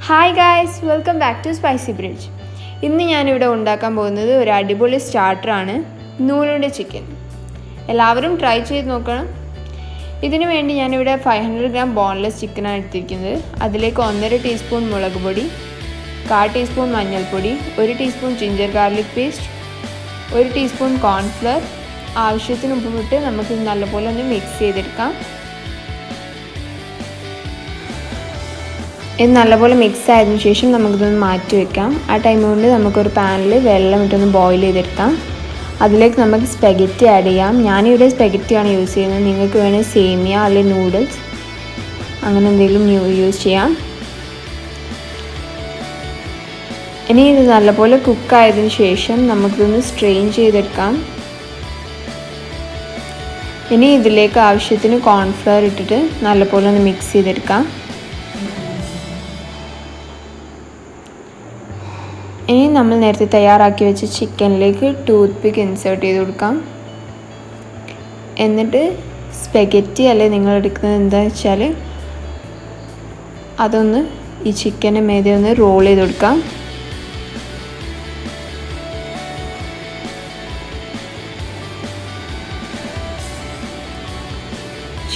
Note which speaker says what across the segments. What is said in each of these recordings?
Speaker 1: Hi guys, welcome back to Spicy Bridge. ഇന്ന് ഞാനിവിടെ ഉണ്ടാക്കാൻ പോകുന്നത് ഒരു അടിപൊളി സ്റ്റാർട്ടറാണ്, നൂലുണ്ട ചിക്കൻ. എല്ലാവരും ട്രൈ ചെയ്ത് നോക്കണം. ഇതിനു വേണ്ടി ഞാനിവിടെ 500 ഗ്രാം ബോൺലെസ് ചിക്കനാണ് എടുത്തിരിക്കുന്നത്. അതിലേക്ക് 1.5 ടീസ്പൂൺ മുളക് പൊടി, 1/4 ടീസ്പൂൺ മഞ്ഞൾപ്പൊടി, 1 teaspoon ginger garlic paste, 1 teaspoon cornflour, ആവശ്യത്തിന് ഉപ്പിട്ട് നമുക്ക് നല്ലപോലെ ഒന്ന് മിക്സ് ചെയ്തെടുക്കാം. ഇത് നല്ലപോലെ മിക്സ് ആയതിനു ശേഷം നമുക്കിതൊന്ന് മാറ്റി വെക്കാം. ആ ടൈം കൊണ്ട് നമുക്കൊരു പാനിൽ വെള്ളം ഇട്ടൊന്ന് ബോയിൽ ചെയ്തെടുക്കാം. അതിലേക്ക് നമുക്ക് സ്പെഗറ്റി ആഡ് ചെയ്യാം. ഞാനിവിടെ സ്പെഗറ്റിയാണ് യൂസ് ചെയ്യുന്നത്. നിങ്ങൾക്ക് വേണമെങ്കിൽ സേമിയ അല്ലെങ്കിൽ നൂഡിൽസ് അങ്ങനെ എന്തെങ്കിലും യൂസ് ചെയ്യാം. ഇനി ഇത് നല്ലപോലെ കുക്കായതിനു ശേഷം നമുക്കിതൊന്ന് സ്ട്രെയിൻ ചെയ്തെടുക്കാം. ഇനി ഇതിലേക്ക് ആവശ്യത്തിന് കോൺഫ്ലവർ ഇട്ടിട്ട് നല്ലപോലെ ഒന്ന് മിക്സ് ചെയ്തെടുക്കാം. ഇനി നമ്മൾ നേരത്തെ തയ്യാറാക്കി വെച്ച ചിക്കനിലേക്ക് ടൂത്ത് പിക്ക് ഇൻസേർട്ട് ചെയ്ത് കൊടുക്കാം. എന്നിട്ട് സ്പെഗറ്റി അല്ലെ നിങ്ങൾ എടുക്കുന്നത് എന്താണെന്ന് വെച്ചാൽ അതൊന്ന് ഈ ചിക്കൻ്റെ മേലെ ഒന്ന് റോൾ ചെയ്ത് കൊടുക്കാം.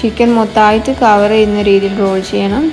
Speaker 1: ചിക്കൻ മൊത്തമായിട്ട് കവർ ചെയ്യുന്ന രീതിയിൽ റോൾ ചെയ്യണം.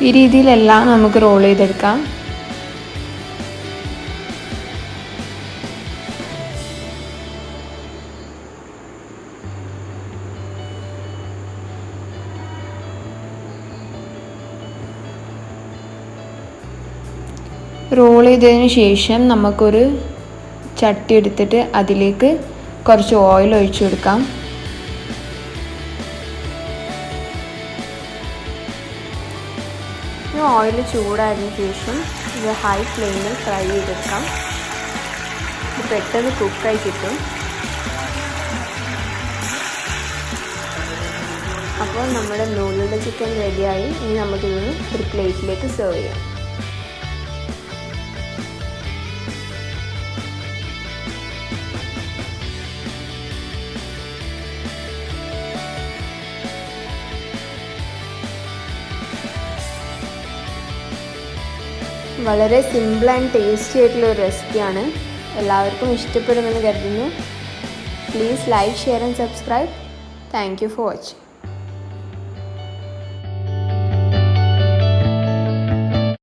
Speaker 1: ഈ രീതിയിലെല്ലാം നമുക്ക് റോൾ ചെയ്തെടുക്കാം. റോൾ ചെയ്തതിന് ശേഷം നമുക്കൊരു ചട്ടി എടുത്തിട്ട് അതിലേക്ക് കുറച്ച് ഓയിൽ ഒഴിച്ചു കൊടുക്കാം. ഓയിൽ ചൂടായതിനു ശേഷം ഇത് ഹൈ ഫ്ലെയിമിൽ ഫ്രൈ ചെയ്തെടുക്കാം. ഇത് പെട്ടെന്ന് കുക്കായി കിട്ടും. അപ്പോൾ നമ്മുടെ നൂലുണ്ട ചിക്കൻ റെഡിയായി. ഇനി നമുക്കിതൊന്ന് ഒരു പ്ലേറ്റിലേക്ക് സെർവ് ചെയ്യാം. വളരെ സിമ്പിൾ ആൻഡ് ടേസ്റ്റി ആയിട്ടുള്ള ഒരു റെസിപ്പിയാണ്. എല്ലാവർക്കും ഇഷ്ടപ്പെടുമെന്ന് കരുതുന്നു. Please like, share and subscribe. Thank you for watching.